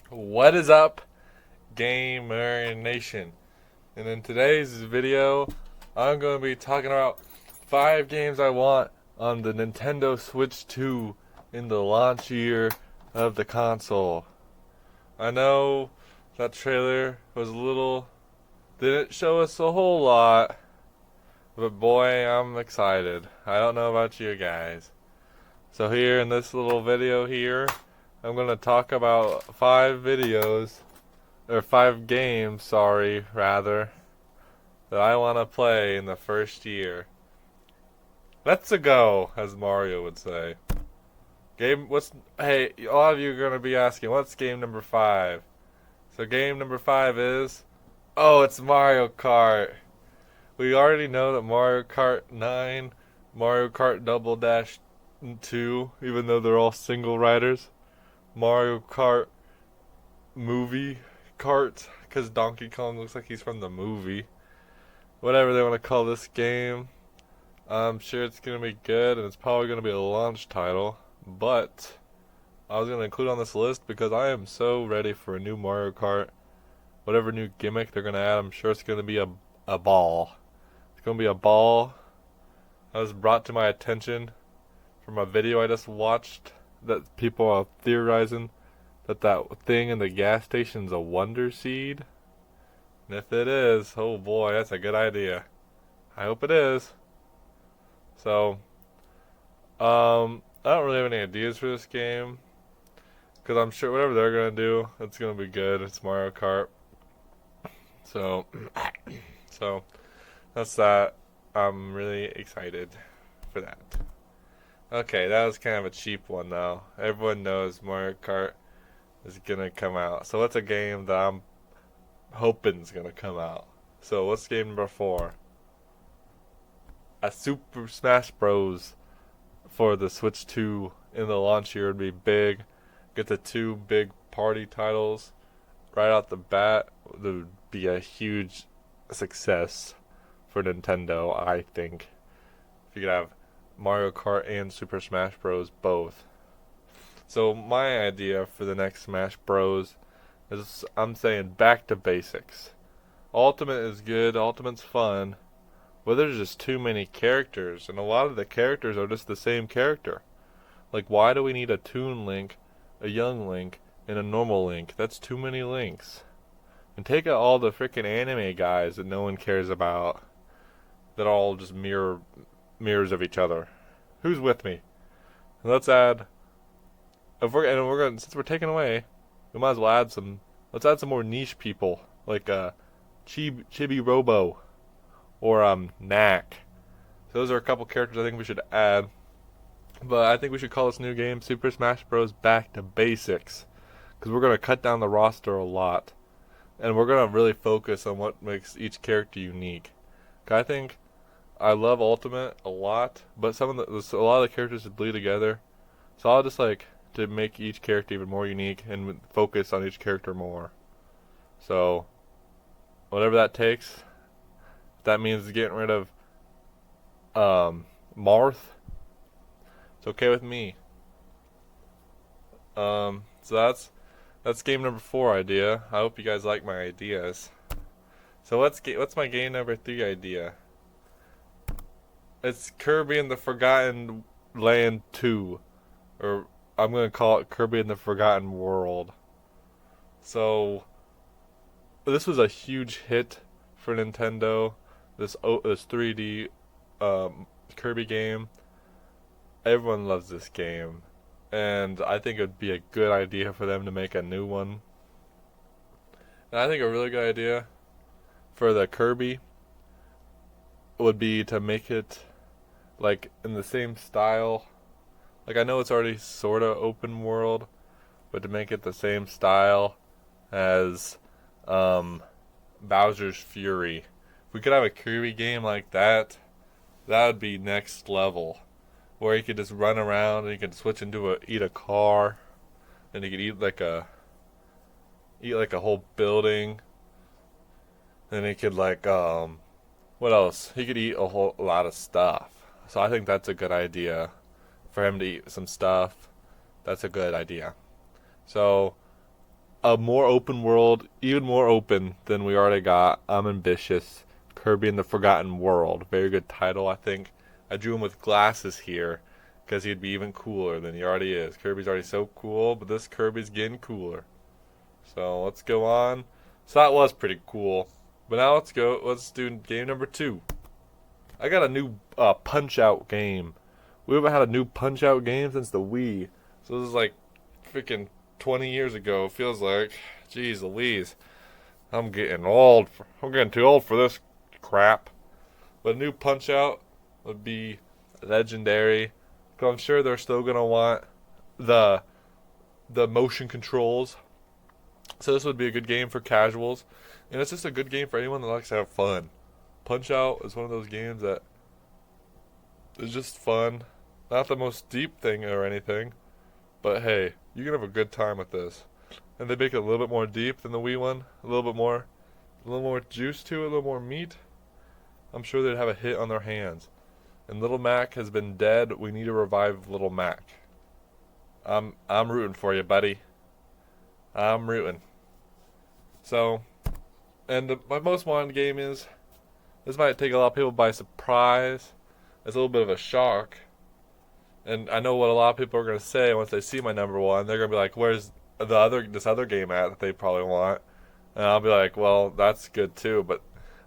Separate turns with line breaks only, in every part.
What is up, Gamer Nation? And in today's video, I'm going to be talking about 5 games I want on the Nintendo Switch 2 in the launch year of the console. I know that trailer was didn't show us a whole lot, but boy, I'm excited. I don't know about you guys. So here in this little video here, I'm going to talk about 5 games, rather, that I want to play in the first year. Let's a go, as Mario would say. Hey, a lot of you are going to be asking, what's game number 5? So game number 5 is, it's Mario Kart. We already know that Mario Kart 9, Mario Kart Double Dash 2, even though they're all single riders, Mario Kart movie kart, because Donkey Kong looks like he's from the movie. Whatever they want to call this game, I'm sure it's going to be good, and it's probably going to be a launch title. But I was going to include on this list because I am so ready for a new Mario Kart. Whatever new gimmick they're going to add, I'm sure it's going to be a ball. It's going to be a ball that was brought to my attention from a video I just watched that people are theorizing that thing in the gas station's a wonder seed. And if it is, oh boy, that's a good idea. I hope it is. So, I don't really have any ideas for this game, because I'm sure whatever they're gonna do, it's gonna be good. It's Mario Kart. So, so that's that. I'm really excited for that. Okay, that was kind of a cheap one though. Everyone knows Mario Kart is gonna come out. So what's a game that I'm hoping is gonna come out? So what's game number 4? A Super Smash Bros. For the Switch 2 in the launch year would be big. Get the 2 big party titles right out the bat. It would be a huge success for Nintendo, I think. If you could have Mario Kart and Super Smash Bros. Both. So my idea for the next Smash Bros. Is, I'm saying, back to basics. Ultimate is good, Ultimate's fun, but there's just too many characters, and a lot of the characters are just the same character. Like, why do we need a Toon Link, a Young Link, and a normal Link? That's too many Links. And take out all the freaking anime guys that no one cares about, that all just mirrors of each other. Who's with me? And let's add, since we're taking away, we might as well add some. Let's add some more niche people, like Chibi Robo or Knack. So those are a couple characters I think we should add. But I think we should call this new game Super Smash Bros. Back to Basics, because we're gonna cut down the roster a lot, and we're gonna really focus on what makes each character unique. I think I love Ultimate a lot, but a lot of the characters bleed together. So I'll just like to make each character even more unique and focus on each character more. So whatever that takes, if that means getting rid of Marth, it's okay with me. So that's game number 4 idea. I hope you guys like my ideas. So what's my game number 3 idea? It's Kirby and the Forgotten Land 2, or I'm gonna call it Kirby and the Forgotten World. So this was a huge hit for Nintendo. This 3D Kirby game. Everyone loves this game, and I think it would be a good idea for them to make a new one. And I think a really good idea for the Kirby would be to make it like in the same style. Like, I know it's already sort of open world, but to make it the same style as Bowser's Fury. If we could have a Kirby game like that, that would be next level. Where you could just run around and you could switch into eat a car, and you could eat like a whole building. Then he could what else? He could eat a whole lot of stuff. So I think that's a good idea for him to eat some stuff. That's a good idea. So a more open world, even more open than we already got. I'm ambitious. Kirby in the Forgotten World. Very good title, I think. I drew him with glasses here because he'd be even cooler than he already is. Kirby's already so cool, but this Kirby's getting cooler. So let's go on. So that was pretty cool. But now let's go. Let's do game number 2. I got a new Punch-Out game. We haven't had a new Punch-Out game since the Wii. So this is like freaking 20 years ago. Feels like. Jeez Louise. I'm getting old. I'm getting too old for this crap. But a new Punch-Out would be legendary. Because I'm sure they're still going to want the motion controls. So this would be a good game for casuals. And it's just a good game for anyone that likes to have fun. Punch-Out is one of those games that is just fun. Not the most deep thing or anything. But hey, you can have a good time with this. And they make it a little bit more deep than the Wii one. A little more juice to it, a little more meat. I'm sure they'd have a hit on their hands. And Little Mac has been dead. We need to revive Little Mac. I'm rooting for you, buddy. I'm rooting. So, and my most wanted game is, this might take a lot of people by surprise. It's a little bit of a shock. And I know what a lot of people are going to say once they see my number 1. They're going to be like, where's this other game at that they probably want? And I'll be like, well, that's good too. But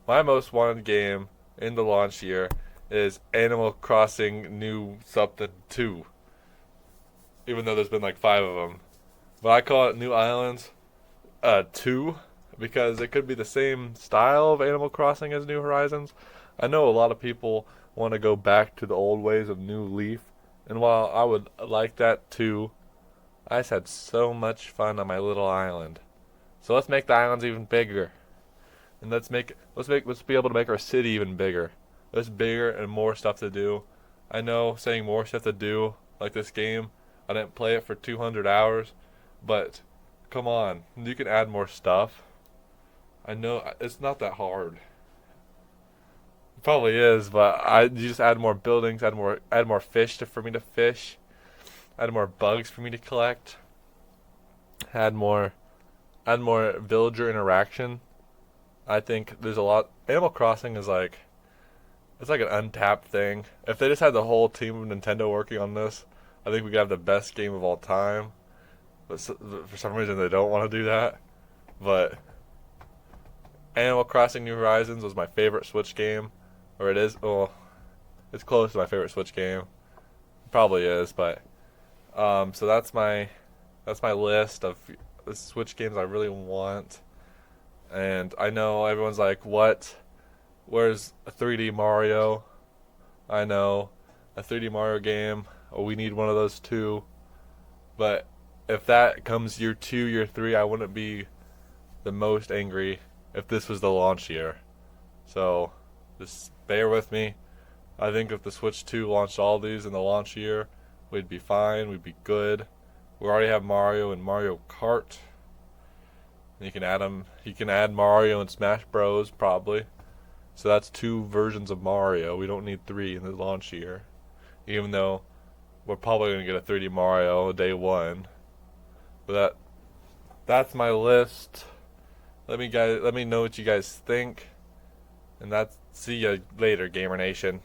my most wanted game in the launch year is Animal Crossing New Something 2. Even though there's been like 5 of them. But I call it New Islands 2 because it could be the same style of Animal Crossing as New Horizons. I know a lot of people want to go back to the old ways of New Leaf. And while I would like that too, I just had so much fun on my little island. So let's make the islands even bigger. And let's be able to make our city even bigger. There's bigger and more stuff to do. I know saying more stuff to do, like this game, I didn't play it for 200 hours, but come on, you can add more stuff. I know it's not that hard. It probably is, but you just add more buildings, add more fish for me to fish, add more bugs for me to collect, add more villager interaction. I think there's a lot. Animal Crossing is like, it's like an untapped thing. If they just had the whole team of Nintendo working on this, I think we could have the best game of all time. But for some reason they don't want to do that. But Animal Crossing New Horizons was my favorite Switch game. Or it is. Well, it's close to my favorite Switch game. It probably is, but so that's my list of the Switch games I really want. And I know everyone's like, what? Where's a 3D Mario? I know, a 3D Mario game. Oh, we need one of those too. But if that comes year 2, year 3, I wouldn't be the most angry if this was the launch year. So just bear with me. I think if the Switch 2 launched all these in the launch year, we'd be fine. We'd be good. We already have Mario and Mario Kart. You can add them. You can add Mario and Smash Bros. Probably. So that's 2 versions of Mario. We don't need 3 in the launch year, even though we're probably gonna get a 3D Mario day 1. But that's my list. Let me know what you guys think, and see ya later, Gamer Nation.